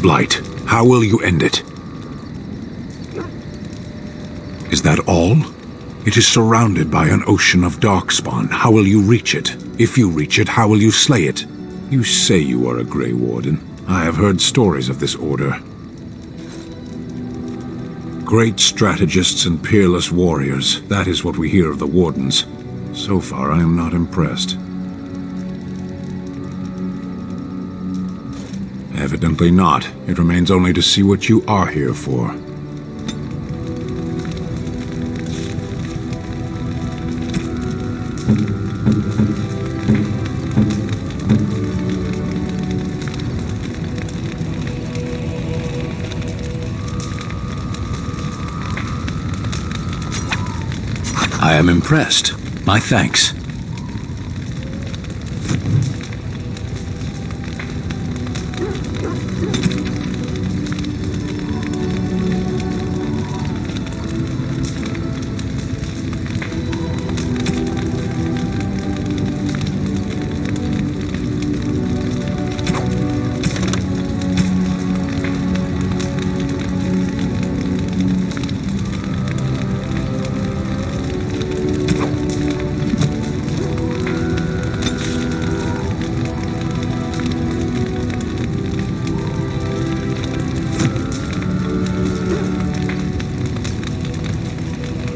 Blight. How will you end it? Is that all? It is surrounded by an ocean of darkspawn. How will you reach it? If you reach it, how will you slay it? You say you are a Grey Warden. I have heard stories of this order. Great strategists and peerless warriors. That is what we hear of the Wardens. So far, I am not impressed. Evidently not. It remains only to see what you are here for. I am impressed. My thanks.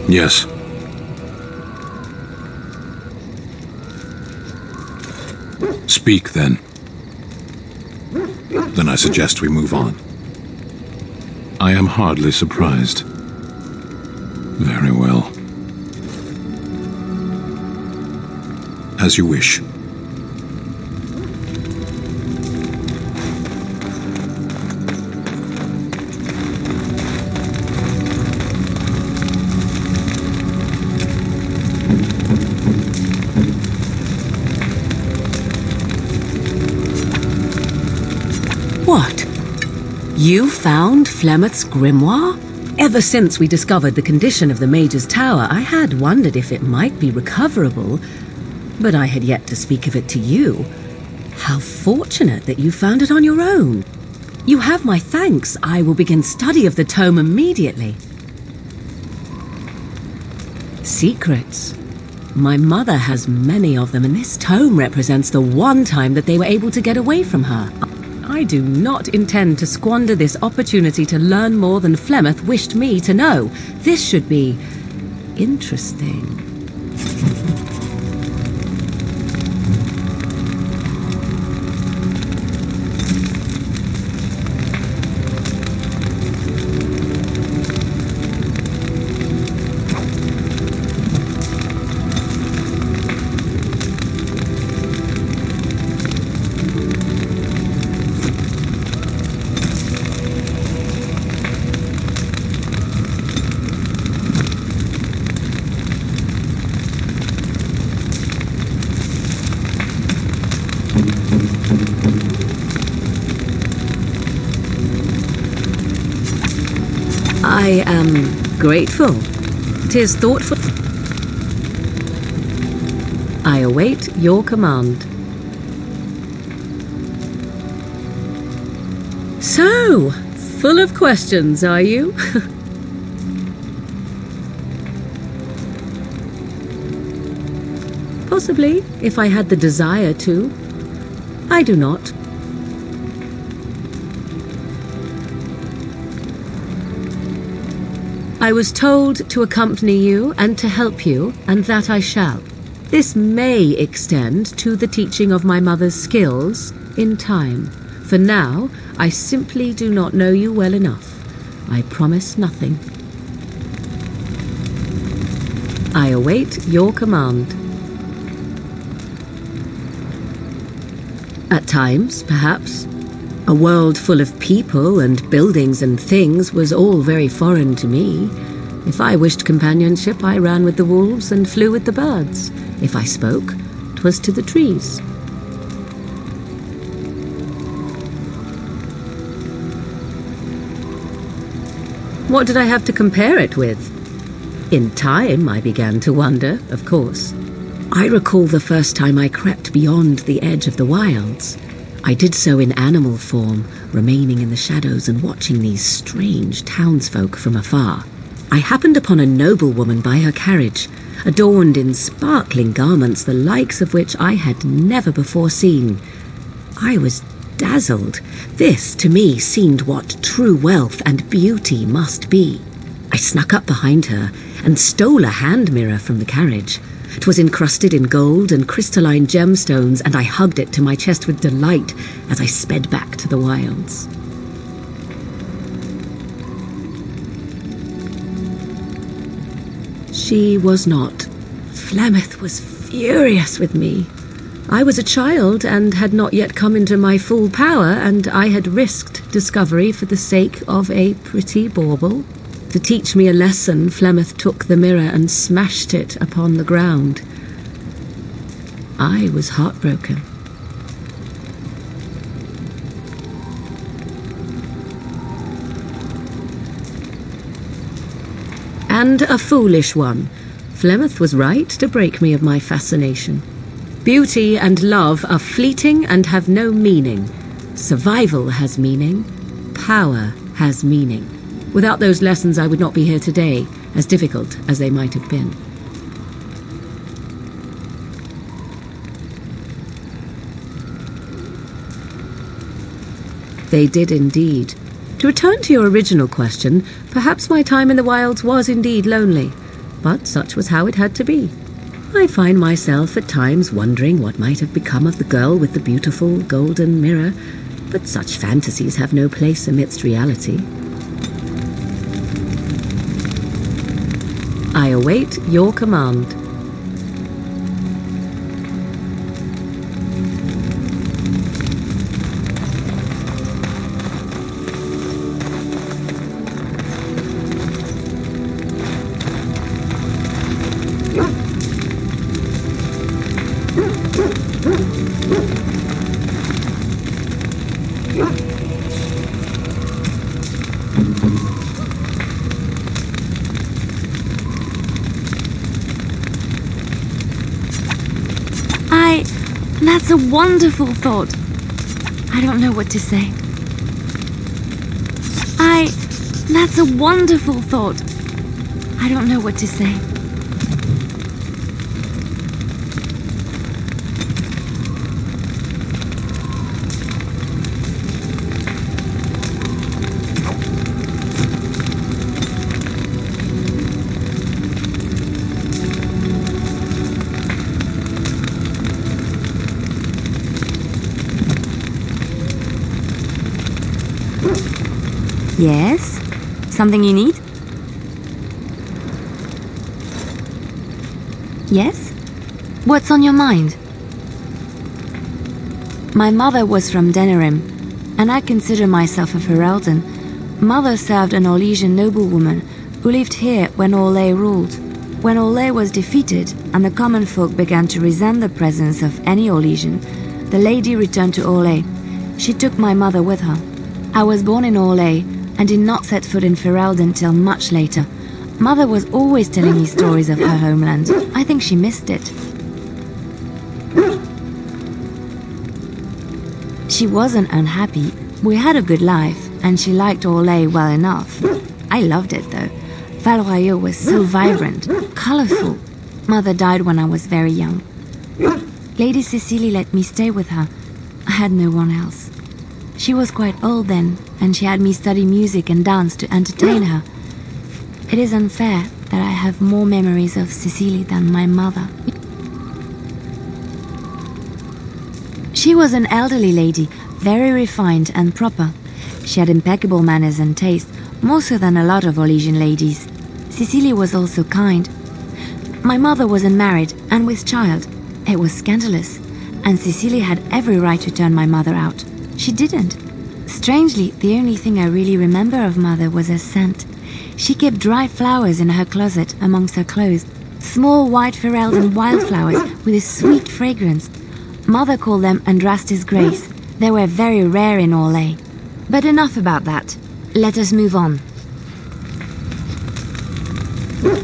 Yes. Speak, then. Then I suggest we move on. I am hardly surprised. Very well. As you wish. What? You found Flemeth's grimoire? Ever since we discovered the condition of the Mage's Tower, I had wondered if it might be recoverable, but I had yet to speak of it to you. How fortunate that you found it on your own. You have my thanks. I will begin study of the tome immediately. Secrets. My mother has many of them, and this tome represents the one time that they were able to get away from her. I do not intend to squander this opportunity to learn more than Flemeth wished me to know. This should be interesting. I am grateful. 'Tis thoughtful. I await your command. So, full of questions, are you? Possibly, if I had the desire to. I do not. I was told to accompany you and to help you, and that I shall. This may extend to the teaching of my mother's skills in time. For now, I simply do not know you well enough. I promise nothing. I await your command. At times, perhaps. A world full of people and buildings and things was all very foreign to me. If I wished companionship, I ran with the wolves and flew with the birds. If I spoke, 'twas to the trees. What did I have to compare it with? In time, I began to wonder, of course. I recall the first time I crept beyond the edge of the wilds. I did so in animal form, remaining in the shadows and watching these strange townsfolk from afar. I happened upon a noblewoman by her carriage, adorned in sparkling garments, the likes of which I had never before seen. I was dazzled. This, to me, seemed what true wealth and beauty must be. I snuck up behind her and stole a hand mirror from the carriage. 'Twas encrusted in gold and crystalline gemstones, and I hugged it to my chest with delight as I sped back to the wilds. She was not. Flemeth was furious with me. I was a child and had not yet come into my full power, and I had risked discovery for the sake of a pretty bauble. To teach me a lesson, Flemeth took the mirror and smashed it upon the ground. I was heartbroken. And a foolish one. Flemeth was right to break me of my fascination. Beauty and love are fleeting and have no meaning. Survival has meaning. Power has meaning. Without those lessons, I would not be here today, as difficult as they might have been. They did indeed. To return to your original question, perhaps my time in the wilds was indeed lonely, but such was how it had to be. I find myself at times wondering what might have become of the girl with the beautiful golden mirror, but such fantasies have no place amidst reality. I await your command. That's a wonderful thought. I don't know what to say. That's a wonderful thought. I don't know what to say. Yes? Something you need? Yes? What's on your mind? My mother was from Denerim, and I consider myself a Ferelden. Mother served an Orlesian noblewoman who lived here when Orlais ruled. When Orlais was defeated and the common folk began to resent the presence of any Orlesian, the lady returned to Orlais. She took my mother with her. I was born in Orlais and did not set foot in Ferelden till much later. Mother was always telling me stories of her homeland. I think she missed it. She wasn't unhappy. We had a good life, and she liked Orlais well enough. I loved it, though. Valroyaux was so vibrant, colorful. Mother died when I was very young. Lady Cecily let me stay with her. I had no one else. She was quite old then, and she had me study music and dance to entertain her. It is unfair that I have more memories of Cecily than my mother. She was an elderly lady, very refined and proper. She had impeccable manners and taste, more so than a lot of Orlesian ladies. Cecily was also kind. My mother wasn't married and with child. It was scandalous, and Cecily had every right to turn my mother out. She didn't. Strangely, the only thing I really remember of Mother was her scent. She kept dry flowers in her closet amongst her clothes, small white Ferelden wildflowers with a sweet fragrance. Mother called them Andrastis Grace. They were very rare in Orlais. But enough about that. Let us move on.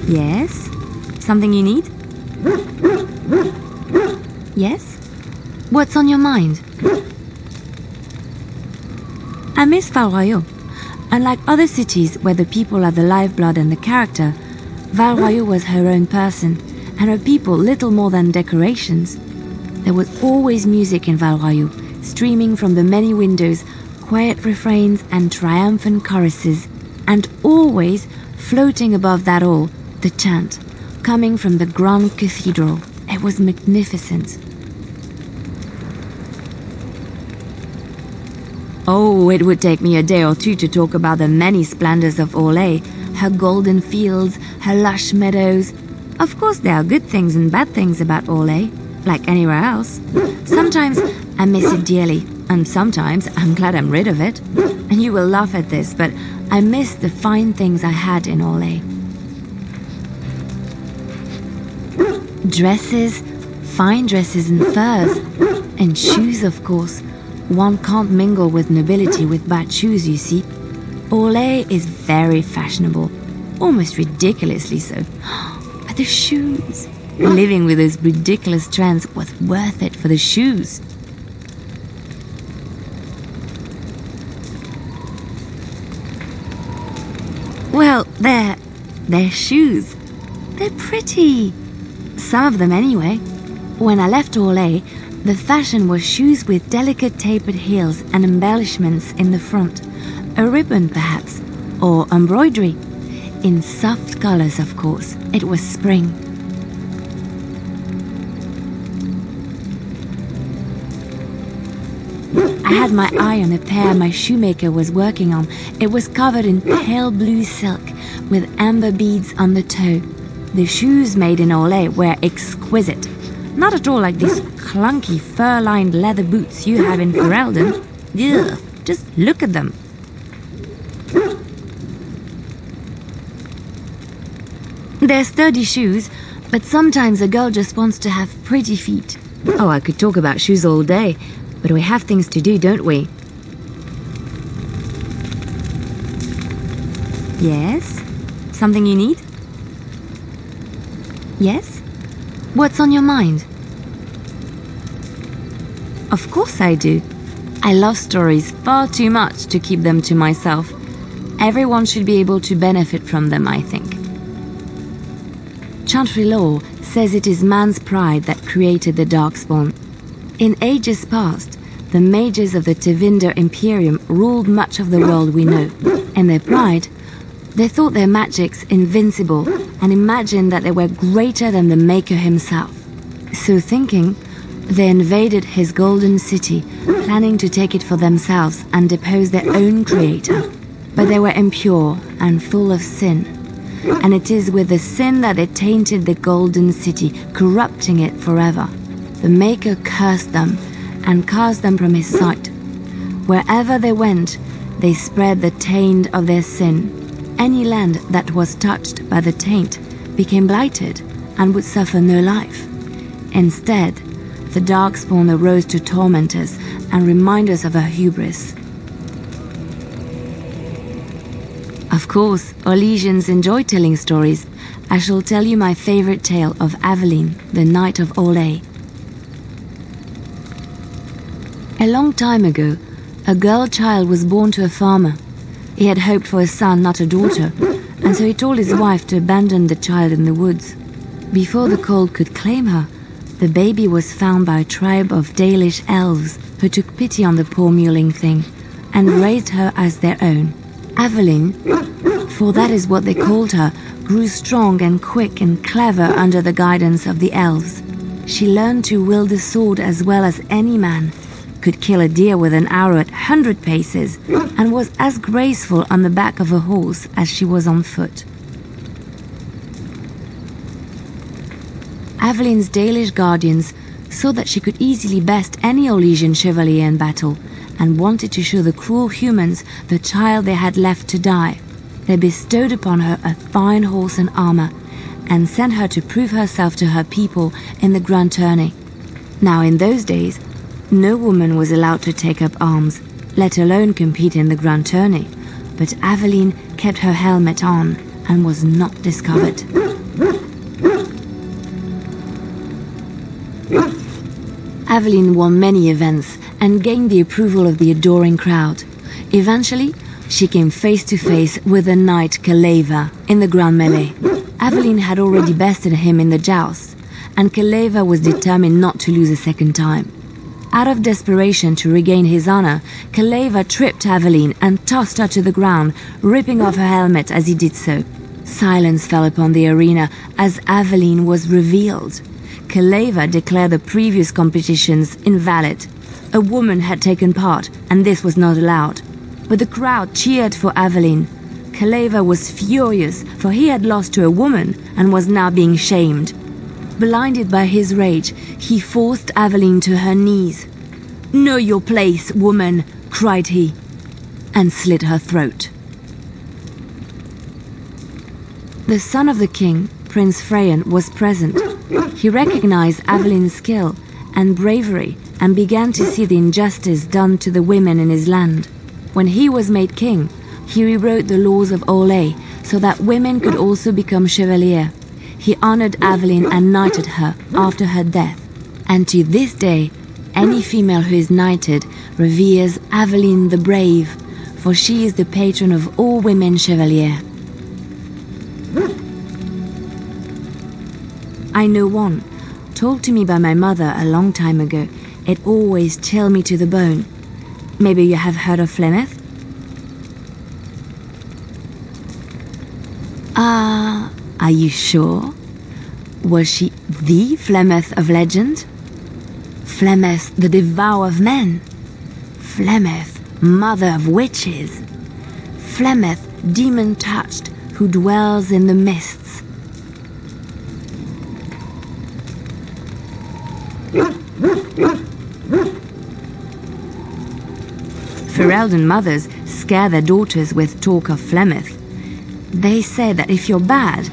Yes? Something you need? Yes? What's on your mind? I miss Val Royeaux. Unlike other cities where the people are the lifeblood and the character, Val Royeaux was her own person, and her people little more than decorations. There was always music in Val Royeaux, streaming from the many windows, quiet refrains and triumphant choruses, and always, floating above that all, the chant, coming from the Grand Cathedral. It was magnificent. Oh, it would take me a day or two to talk about the many splendors of Orlais, her golden fields, her lush meadows. Of course, there are good things and bad things about Orlais, like anywhere else. Sometimes I miss it dearly, and sometimes I'm glad I'm rid of it. And you will laugh at this, but I miss the fine things I had in Orlais. Dresses, fine dresses and furs, and shoes, of course. One can't mingle with nobility with bad shoes, you see. Orlais is very fashionable, almost ridiculously so. But the shoes, living with those ridiculous trends was worth it for the shoes. Well, they're shoes. They're pretty. Some of them anyway. When I left Orlais, the fashion was shoes with delicate tapered heels and embellishments in the front. A ribbon, perhaps, or embroidery. In soft colors, of course. It was spring. I had my eye on a pair my shoemaker was working on. It was covered in pale blue silk with amber beads on the toe. The shoes made in Orlais were exquisite. Not at all like these clunky fur-lined leather boots you have in Ferelden. Ugh, just look at them. They're sturdy shoes, but sometimes a girl just wants to have pretty feet. Oh, I could talk about shoes all day, but we have things to do, don't we? Yes? Something you need? Yes? What's on your mind? Of course I do. I love stories far too much to keep them to myself. Everyone should be able to benefit from them, I think. Chantry lore says it is man's pride that created the Darkspawn. In ages past, the mages of the Tevinder Imperium ruled much of the world we know. In their pride, they thought their magics invincible and imagined that they were greater than the Maker himself. So thinking, they invaded his golden city, planning to take it for themselves and depose their own creator. But they were impure and full of sin. And it is with the sin that they tainted the golden city, corrupting it forever. The Maker cursed them and cast them from his sight. Wherever they went, they spread the taint of their sin. Any land that was touched by the taint became blighted and would suffer no life. Instead, the Darkspawn arose to torment us and remind us of our hubris. Of course, Orlesians enjoy telling stories. I shall tell you my favorite tale of Aveline, the Knight of Orlais. A long time ago, a girl child was born to a farmer. He had hoped for a son, not a daughter, and so he told his wife to abandon the child in the woods. Before the cold could claim her, the baby was found by a tribe of Dalish elves who took pity on the poor mewling thing and raised her as their own. Aveline, for that is what they called her, grew strong and quick and clever under the guidance of the elves. She learned to wield the sword as well as any man, could kill a deer with an arrow at 100 paces, and was as graceful on the back of a horse as she was on foot. Aveline's Dalish guardians saw that she could easily best any Orlesian chevalier in battle, and wanted to show the cruel humans the child they had left to die. They bestowed upon her a fine horse and armor, and sent her to prove herself to her people in the grand tourney. Now in those days, no woman was allowed to take up arms, let alone compete in the grand tourney, but Aveline kept her helmet on and was not discovered. Aveline won many events and gained the approval of the adoring crowd. Eventually, she came face to face with the knight Kaleva in the grand melee. Aveline had already bested him in the joust, and Kaleva was determined not to lose a second time. Out of desperation to regain his honor, Kaleva tripped Aveline and tossed her to the ground, ripping off her helmet as he did so. Silence fell upon the arena as Aveline was revealed. Kaleva declared the previous competitions invalid. A woman had taken part, and this was not allowed. But the crowd cheered for Aveline. Kaleva was furious, for he had lost to a woman and was now being shamed. Blinded by his rage, he forced Aveline to her knees. "Know your place, woman," cried he, and slit her throat. The son of the king, Prince Freyan, was present. He recognized Aveline's skill and bravery and began to see the injustice done to the women in his land. When he was made king, he rewrote the laws of Orlais so that women could also become chevalier. He honored Aveline and knighted her after her death. And to this day, any female who is knighted reveres Aveline the Brave, for she is the patron of all women chevalier. I know one, told to me by my mother a long time ago. It always chilled me to the bone. Maybe you have heard of Flemeth? Are you sure? Was she the Flemeth of legend? Flemeth, the devourer of men? Flemeth, mother of witches? Flemeth, demon-touched, who dwells in the mists? Ferelden mothers scare their daughters with talk of Flemeth. They say that if you're bad,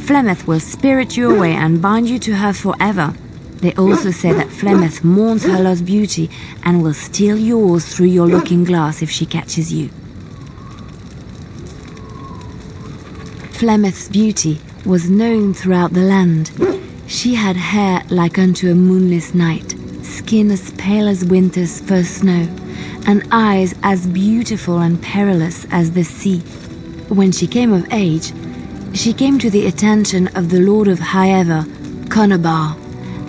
Flemeth will spirit you away and bind you to her forever. They also say that Flemeth mourns her lost beauty and will steal yours through your looking glass if she catches you. Flemeth's beauty was known throughout the land. She had hair like unto a moonless night, skin as pale as winter's first snow, and eyes as beautiful and perilous as the sea. When she came of age, she came to the attention of the Lord of Highever, Conobar,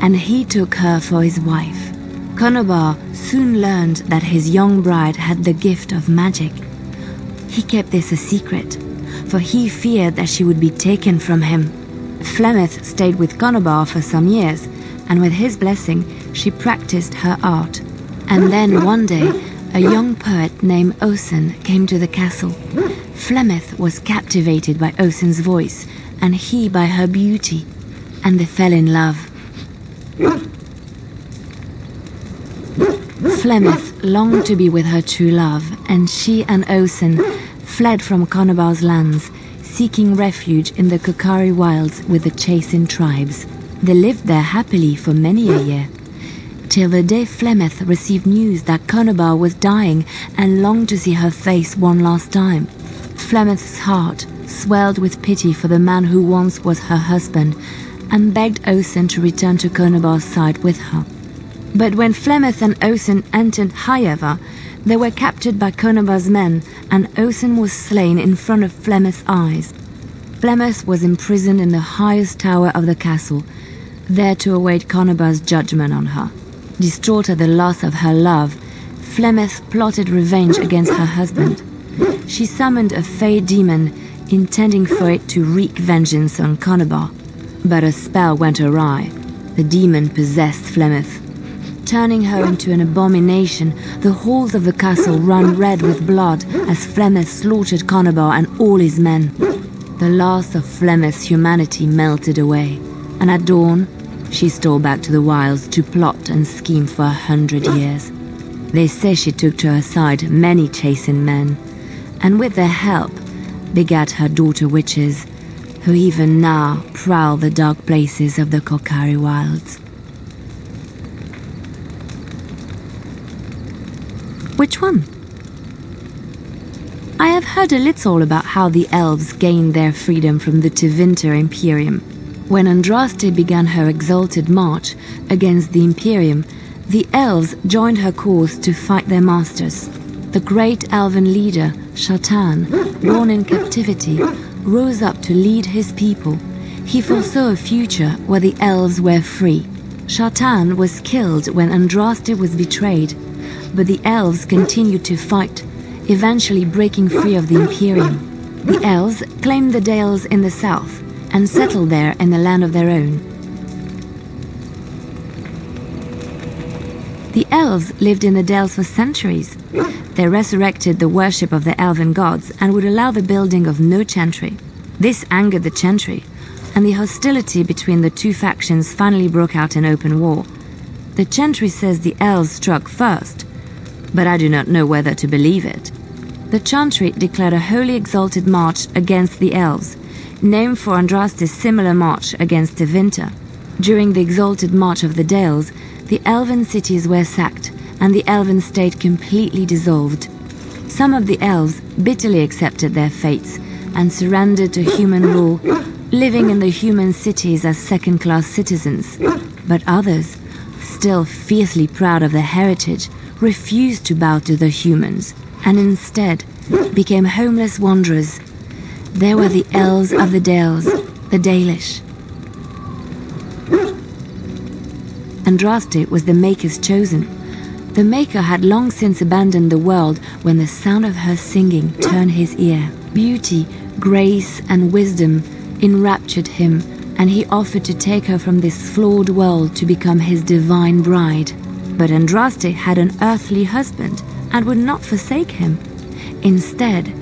and he took her for his wife. Conobar soon learned that his young bride had the gift of magic. He kept this a secret, for he feared that she would be taken from him. Flemeth stayed with Conobar for some years, and with his blessing, she practiced her art. And then one day, a young poet named Osen came to the castle. Flemeth was captivated by Osen's voice, and he by her beauty, and they fell in love. Flemeth longed to be with her true love, and she and Osen fled from Conobar's lands, seeking refuge in the Kokari wilds with the Chasing tribes. They lived there happily for many a year, till the day Flemeth received news that Conobar was dying and longed to see her face one last time. Flemeth's heart swelled with pity for the man who once was her husband, and begged Osen to return to Conobar's side with her. But when Flemeth and Osen entered Highever, they were captured by Conobar's men, and Osen was slain in front of Flemeth's eyes. Flemeth was imprisoned in the highest tower of the castle, there to await Conobar's judgment on her. Distraught at the loss of her love, Flemeth plotted revenge against her husband. She summoned a fey demon, intending for it to wreak vengeance on Conobar. But a spell went awry. The demon possessed Flemeth. Turning her into an abomination, the halls of the castle ran red with blood as Flemeth slaughtered Conobar and all his men. The last of Flemeth's humanity melted away, and at dawn, she stole back to the wilds to plot and scheme for 100 years. They say she took to her side many Chasing men, and with their help, begat her daughter witches, who even now prowl the dark places of the Kokari wilds. Which one? I have heard a little about how the elves gained their freedom from the Tevinter Imperium. When Andraste began her exalted march against the Imperium, the elves joined her cause to fight their masters. The great elven leader, Shatan, born in captivity, rose up to lead his people. He foresaw a future where the elves were free. Shatan was killed when Andraste was betrayed, but the elves continued to fight, eventually breaking free of the Imperium. The elves claimed the Dales in the south and settled there in the land of their own. The elves lived in the Dales for centuries. They resurrected the worship of the elven gods and would allow the building of no chantry. This angered the chantry, and the hostility between the two factions finally broke out in open war. The chantry says the elves struck first, but I do not know whether to believe it. The chantry declared a holy exalted march against the elves, named for Andraste's similar march against Tevinter. During the exalted march of the Dales, the elven cities were sacked, and the elven state completely dissolved. Some of the elves bitterly accepted their fates and surrendered to human rule, living in the human cities as second-class citizens. But others, still fiercely proud of their heritage, refused to bow to the humans, and instead became homeless wanderers. There were the elves of the Dales, the Dalish. Andraste was the Maker's chosen. The Maker had long since abandoned the world when the sound of her singing turned his ear. Beauty, grace, and wisdom enraptured him, and he offered to take her from this flawed world to become his divine bride. But Andraste had an earthly husband and would not forsake him. Instead,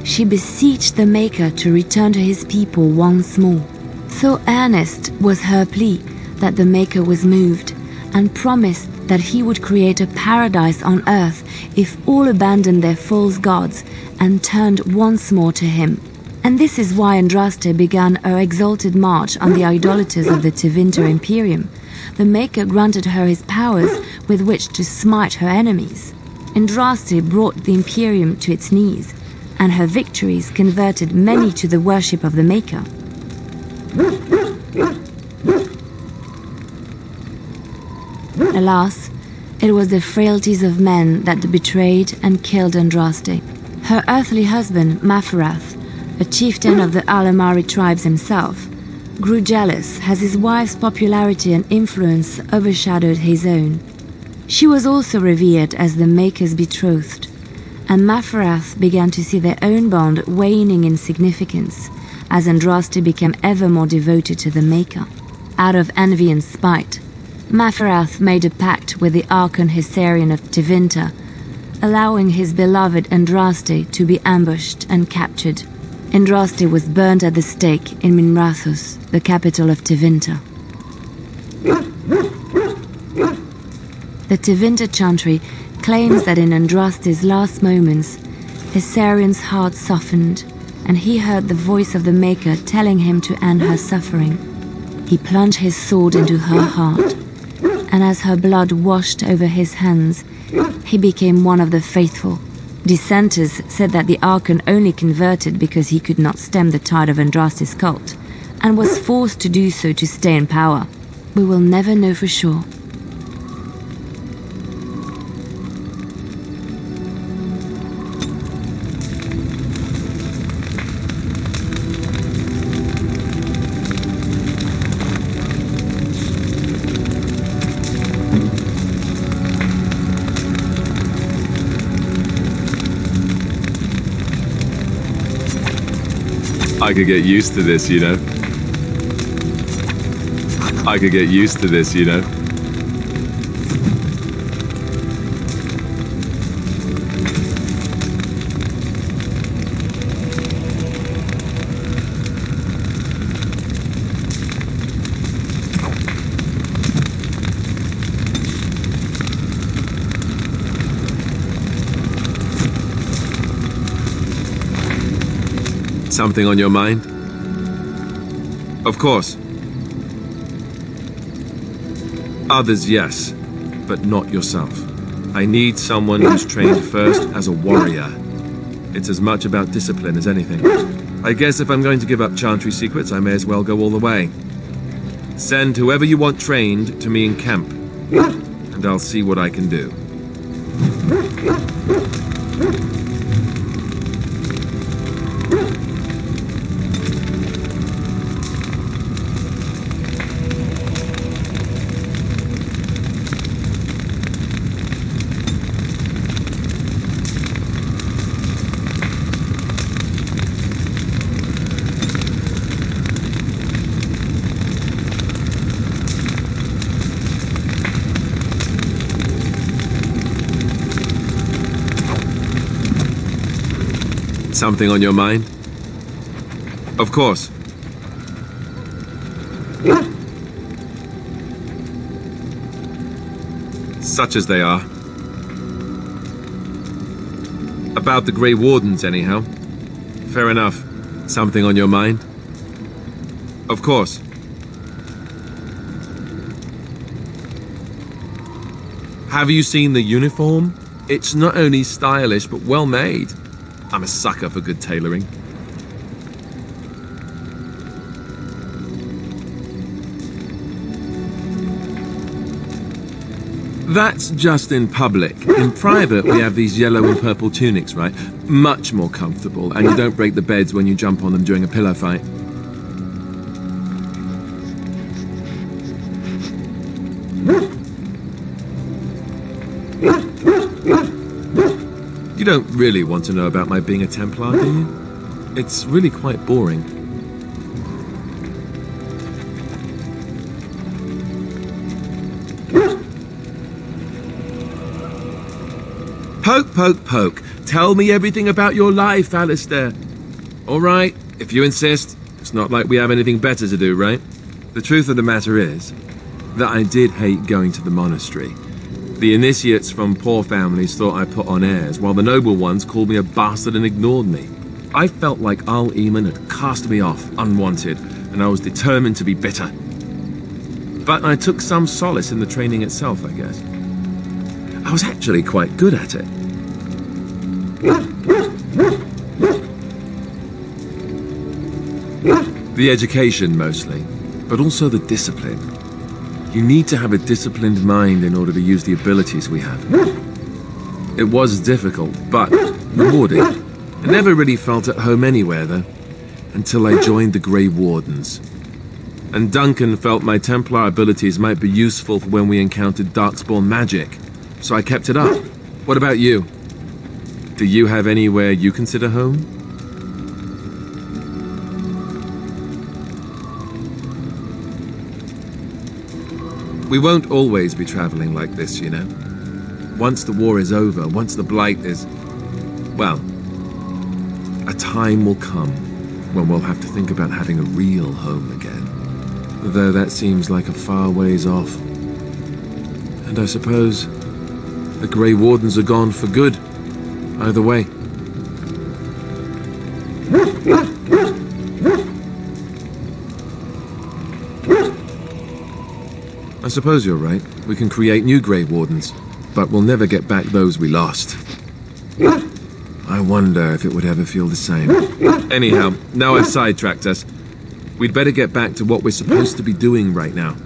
she beseeched the Maker to return to his people once more. So earnest was her plea that the Maker was moved and promised that he would create a paradise on earth if all abandoned their false gods and turned once more to him. And this is why Andraste began her exalted march on the idolaters of the Tevinter Imperium. The Maker granted her his powers with which to smite her enemies. Andraste brought the Imperium to its knees, and her victories converted many to the worship of the Maker. Alas, it was the frailties of men that betrayed and killed Andraste. Her earthly husband, Maferath, a chieftain of the Alamari tribes himself, grew jealous as his wife's popularity and influence overshadowed his own. She was also revered as the Maker's betrothed, and Maferath began to see their own bond waning in significance as Andraste became ever more devoted to the Maker. Out of envy and spite, Maferath made a pact with the Archon Hysarian of Tevinter, allowing his beloved Andraste to be ambushed and captured. Andraste was burned at the stake in Minrathous, the capital of Tevinter. The Tevinter Chantry claims that in Andraste's last moments, Hysarian's heart softened, and he heard the voice of the Maker telling him to end her suffering. He plunged his sword into her heart, and as her blood washed over his hands, he became one of the faithful. Dissenters said that the Archon only converted because he could not stem the tide of Andraste's cult, and was forced to do so to stay in power. We will never know for sure. I could get used to this, you know. I could get used to this, you know. Something on your mind? Of course. Others, yes, but not yourself. I need someone who's trained first as a warrior. It's as much about discipline as anything. I guess if I'm going to give up Chantry secrets, I may as well go all the way. Send whoever you want trained to me in camp, and I'll see what I can do. Something on your mind? Of course. Such as they are. About the Grey Wardens, anyhow. Fair enough. Something on your mind? Of course. Have you seen the uniform? It's not only stylish, but well made. I'm a sucker for good tailoring. That's just in public. In private, we have these yellow and purple tunics, right? Much more comfortable, and you don't break the beds when you jump on them during a pillow fight. You don't really want to know about my being a Templar, do you? It's really quite boring. Poke, poke, poke. Tell me everything about your life, Alistair. All right, if you insist. It's not like we have anything better to do, right? The truth of the matter is that I did hate going to the monastery. The initiates from poor families thought I put on airs, while the noble ones called me a bastard and ignored me. I felt like Al-Eamon had cast me off, unwanted, and I was determined to be bitter. But I took some solace in the training itself, I guess. I was actually quite good at it. The education, mostly, but also the discipline. You need to have a disciplined mind in order to use the abilities we have. It was difficult, but rewarding. I never really felt at home anywhere, though, until I joined the Grey Wardens. And Duncan felt my Templar abilities might be useful for when we encountered Darkspawn magic, so I kept it up. What about you? Do you have anywhere you consider home? We won't always be traveling like this, you know. Once the war is over, once the Blight is... well, a time will come when we'll have to think about having a real home again. Though that seems like a far ways off. And I suppose the Grey Wardens are gone for good, either way. I suppose you're right. We can create new Grey Wardens, but we'll never get back those we lost. I wonder if it would ever feel the same. Anyhow, now I've sidetracked us. We'd better get back to what we're supposed to be doing right now.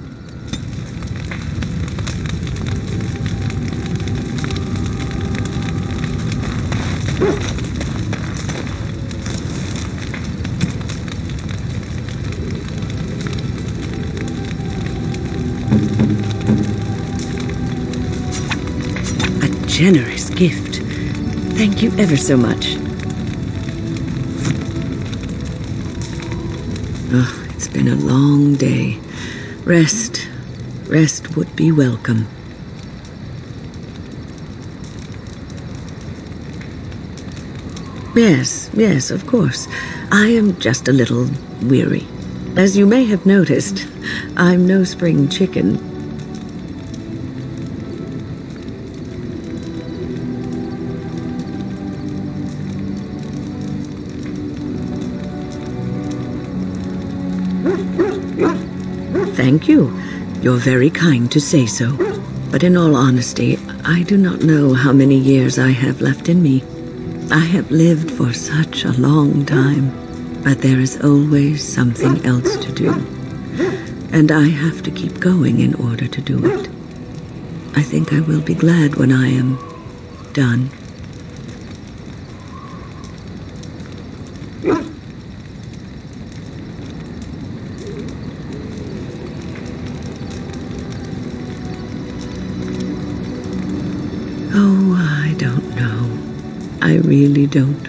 Generous gift. Thank you ever so much. Oh, it's been a long day. Rest would be welcome. Yes, of course. I am just a little weary. As you may have noticed, I'm no spring chicken. Thank you. You're very kind to say so. But in all honesty, I do not know how many years I have left in me. I have lived for such a long time, but there is always something else to do. And I have to keep going in order to do it. I think I will be glad when I am done. Oh, I don't know. I really don't.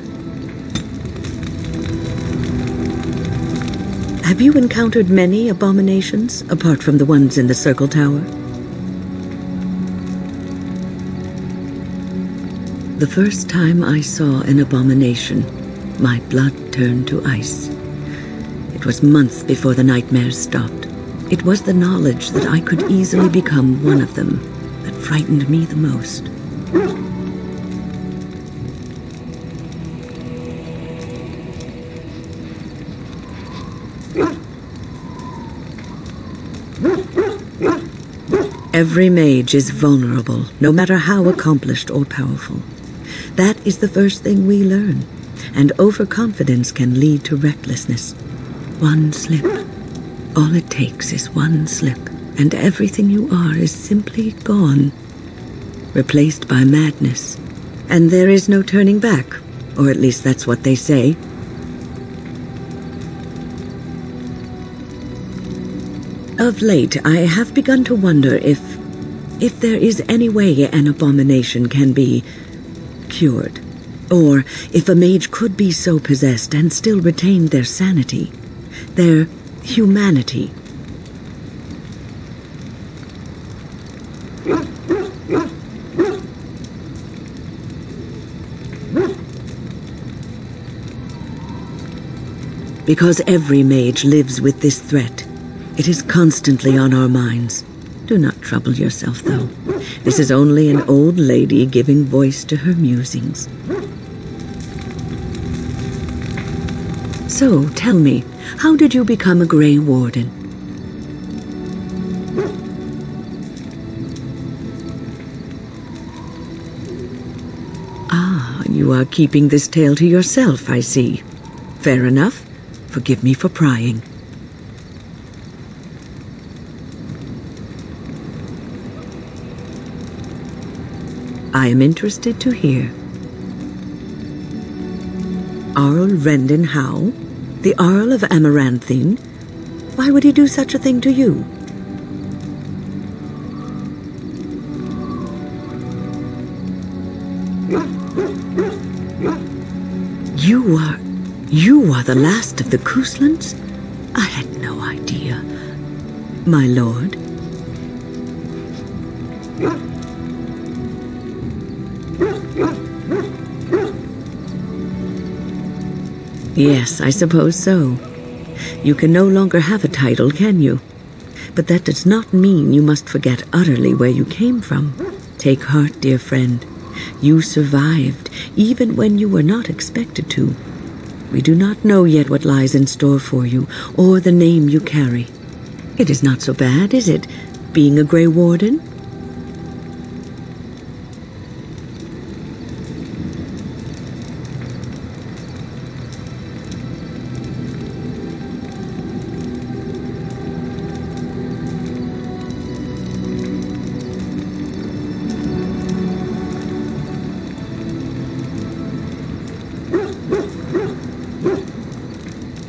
Have you encountered many abominations, apart from the ones in the Circle Tower? The first time I saw an abomination, My blood turned to ice. It was months before the nightmares stopped. It was the knowledge that I could easily become one of them that frightened me the most. Every mage is vulnerable, no matter how accomplished or powerful. That is the first thing we learn, and overconfidence can lead to recklessness. One slip. All it takes is one slip, and everything you are is simply gone, replaced by madness. And there is no turning back, or at least that's what they say. Of late, I have begun to wonder if there is any way an abomination can be cured, or if a mage could be so possessed and still retain their sanity, their humanity. Because every mage lives with this threat. It is constantly on our minds. Do not trouble yourself, though. This is only an old lady giving voice to her musings. So, tell me, how did you become a Grey Warden? Ah, you are keeping this tale to yourself, I see. Fair enough. Forgive me for prying. I am interested to hear. Arl Rendon Howe? The Arl of Amaranthine? Why would he do such a thing to you? You are the last of the Kuslands? I had no idea. My lord? Yes, I suppose so. You can no longer have a title, can you? But that does not mean you must forget utterly where you came from. Take heart, dear friend. You survived, even when you were not expected to. We do not know yet what lies in store for you, or the name you carry. It is not so bad, is it, being a Grey Warden?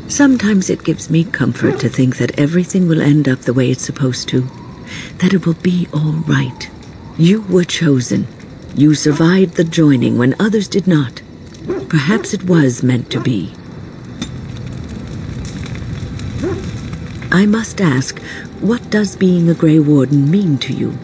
Sometimes it gives me comfort to think that everything will end up the way it's supposed to. That it will be all right. You were chosen. You survived the joining when others did not. Perhaps it was meant to be. I must ask, what does being a Grey Warden mean to you?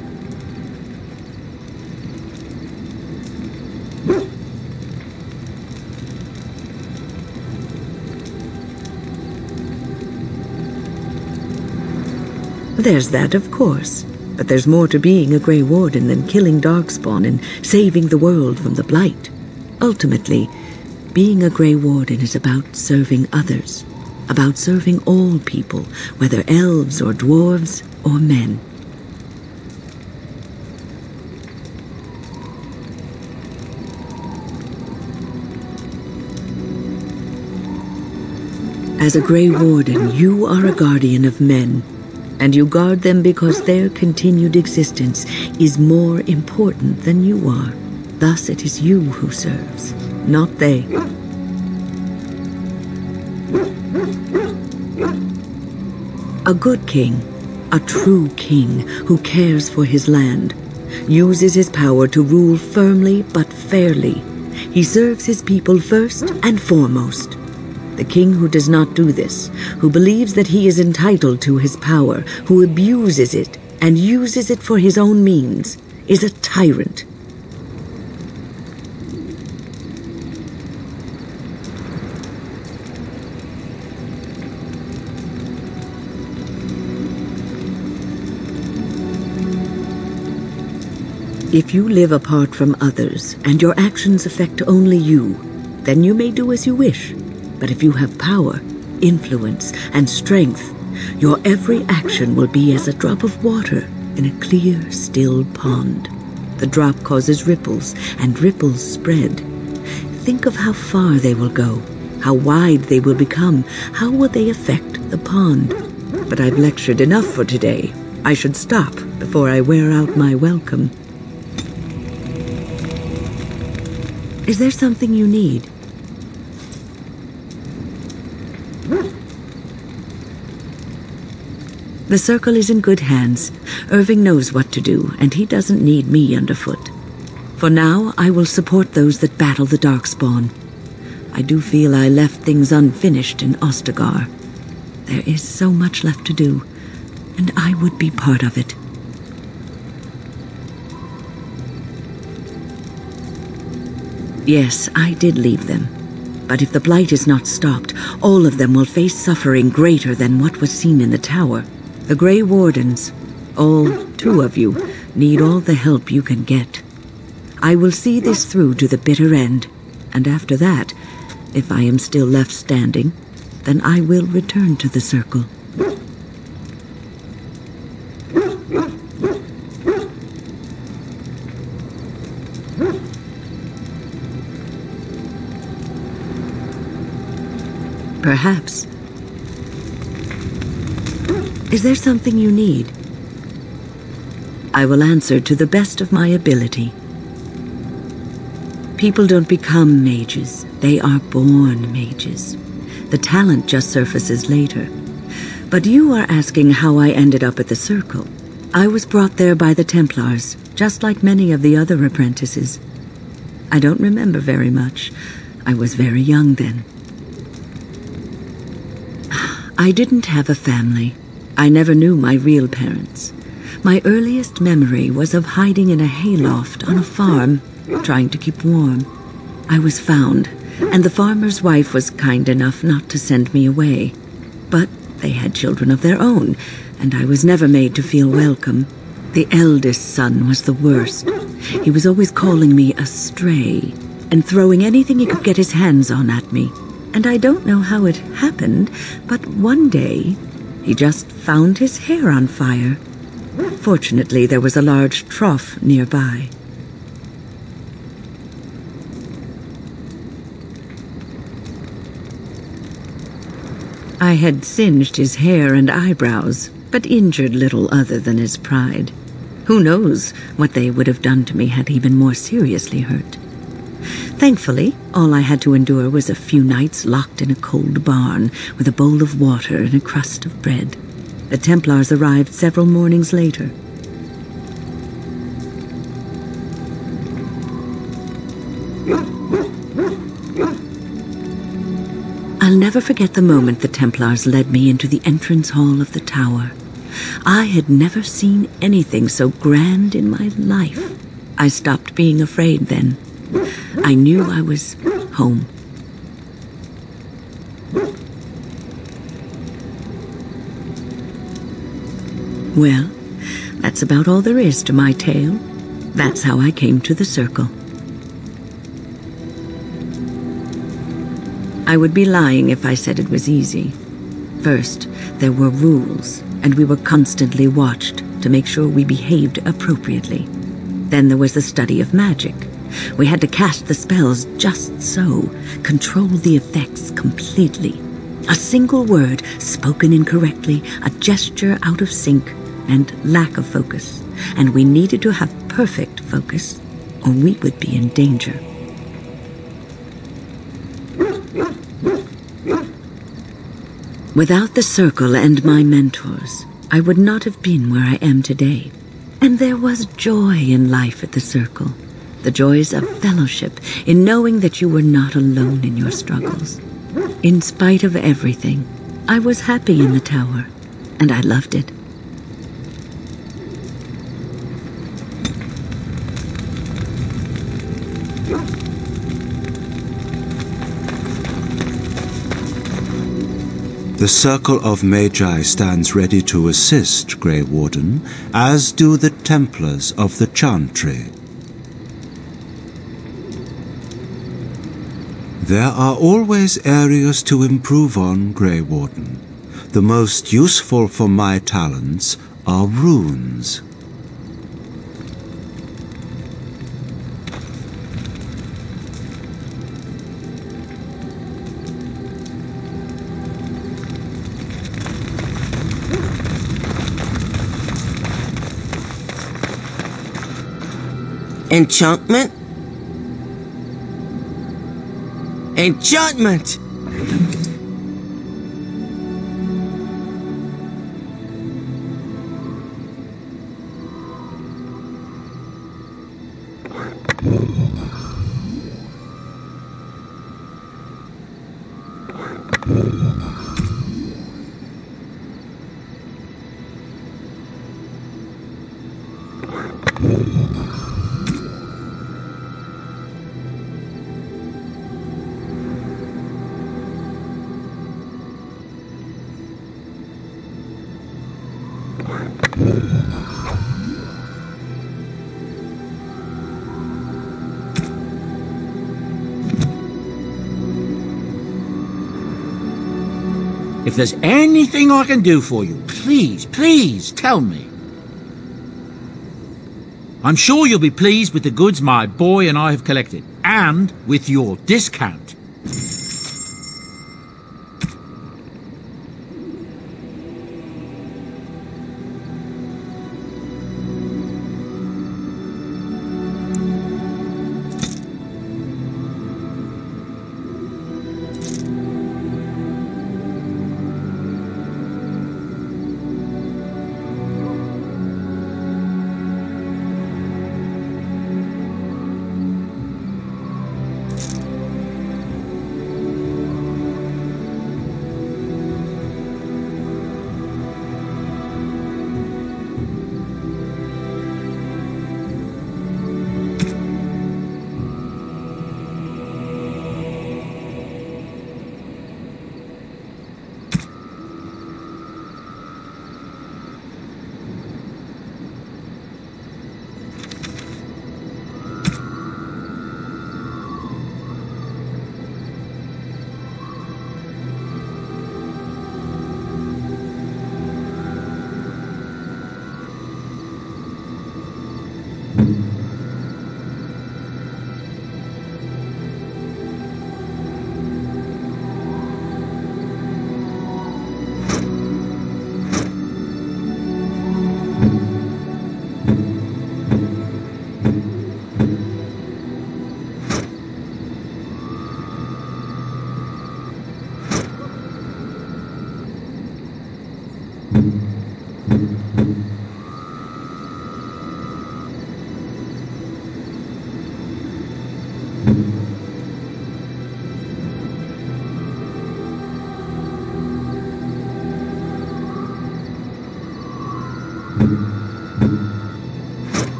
There's that, of course. But there's more to being a Grey Warden than killing Darkspawn and saving the world from the Blight. Ultimately, being a Grey Warden is about serving others. About serving all people, whether elves or dwarves or men. As a Grey Warden, you are a guardian of men. And you guard them because their continued existence is more important than you are. Thus it is you who serves, not they. A good king, a true king who cares for his land, uses his power to rule firmly but fairly. He serves his people first and foremost. The king who does not do this, who believes that he is entitled to his power, who abuses it and uses it for his own means, is a tyrant. If you live apart from others, and your actions affect only you, then you may do as you wish. But if you have power, influence, and strength, your every action will be as a drop of water in a clear, still pond. The drop causes ripples, and ripples spread. Think of how far they will go, how wide they will become, how will they affect the pond. But I've lectured enough for today. I should stop before I wear out my welcome. Is there something you need? The Circle is in good hands. Irving knows what to do, and he doesn't need me underfoot. For now, I will support those that battle the Darkspawn. I do feel I left things unfinished in Ostagar. There is so much left to do, and I would be part of it. Yes, I did leave them. But if the Blight is not stopped, all of them will face suffering greater than what was seen in the tower. The Grey Wardens, all 2 of you, need all the help you can get. I will see this through to the bitter end, and after that, if I am still left standing, then I will return to the Circle. Perhaps. Is there something you need? I will answer to the best of my ability. People don't become mages. They are born mages. The talent just surfaces later. But you are asking how I ended up at the Circle. I was brought there by the Templars, just like many of the other apprentices. I don't remember very much. I was very young then. I didn't have a family. I never knew my real parents. My earliest memory was of hiding in a hayloft on a farm, trying to keep warm. I was found, and the farmer's wife was kind enough not to send me away. But they had children of their own, and I was never made to feel welcome. The eldest son was the worst. He was always calling me a stray, and throwing anything he could get his hands on at me. And I don't know how it happened, but one day, he just found his hair on fire. Fortunately, there was a large trough nearby. I had singed his hair and eyebrows, but injured little other than his pride. Who knows what they would have done to me had he been more seriously hurt. Thankfully, all I had to endure was a few nights locked in a cold barn with a bowl of water and a crust of bread. The Templars arrived several mornings later. I'll never forget the moment the Templars led me into the entrance hall of the tower. I had never seen anything so grand in my life. I stopped being afraid then. I knew I was home. Well, that's about all there is to my tale. That's how I came to the Circle. I would be lying if I said it was easy. First, there were rules, and we were constantly watched to make sure we behaved appropriately. Then there was the study of magic. We had to cast the spells just so, control the effects completely. A single word spoken incorrectly, a gesture out of sync, and lack of focus. And we needed to have perfect focus, or we would be in danger. Without the Circle and my mentors, I would not have been where I am today. And there was joy in life at the Circle. The joys of fellowship, in knowing that you were not alone in your struggles. In spite of everything, I was happy in the tower, and I loved it. The Circle of Magi stands ready to assist, Grey Warden, as do the Templars of the Chantry. There are always areas to improve on, Grey Warden. The most useful for my talents are runes. Enchantment? Enchantment! If there's anything I can do for you, please tell me. I'm sure you'll be pleased with the goods my boy and I have collected, and with your discount.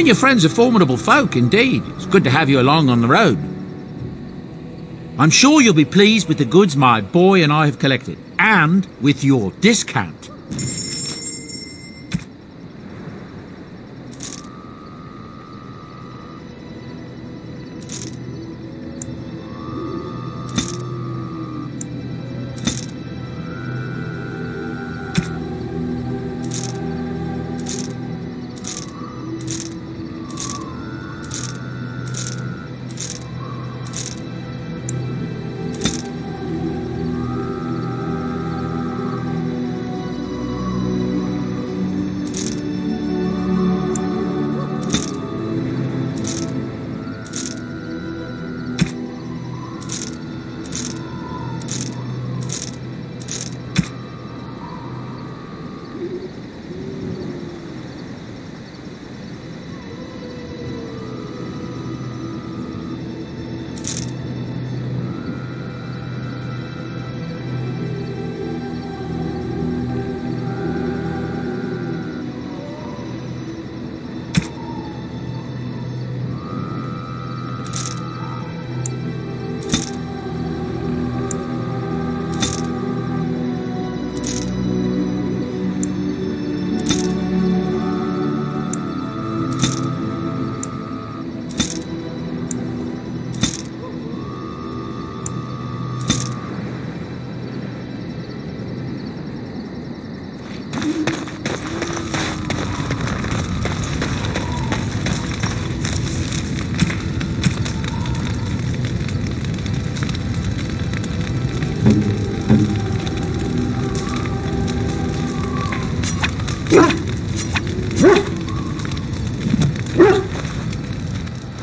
You and your friends are formidable folk, indeed. It's good to have you along on the road. I'm sure you'll be pleased with the goods my boy and I have collected, and with your discount.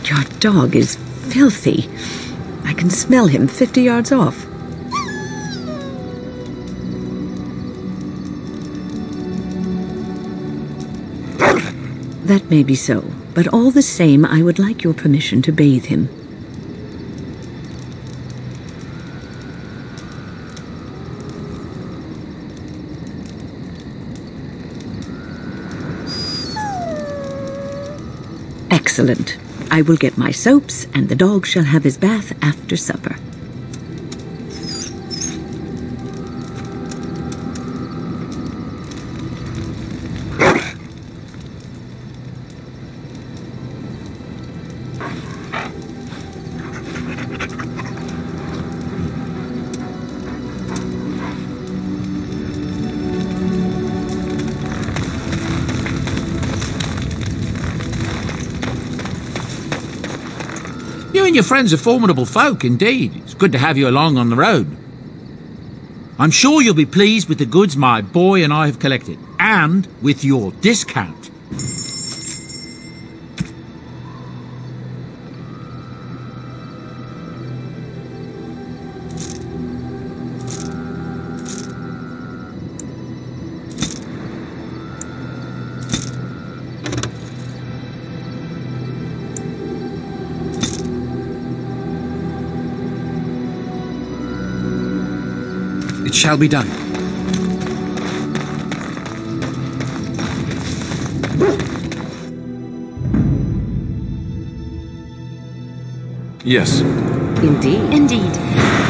Your dog is filthy. I can smell him 50 yards off. That may be so, but all the same, I would like your permission to bathe him. Excellent. I will get my soaps, and the dog shall have his bath after supper. You and your friends are formidable folk, indeed. It's good to have you along on the road. I'm sure you'll be pleased with the goods my boy and I have collected, and with your discount. It shall be done. Yes. Indeed. Indeed.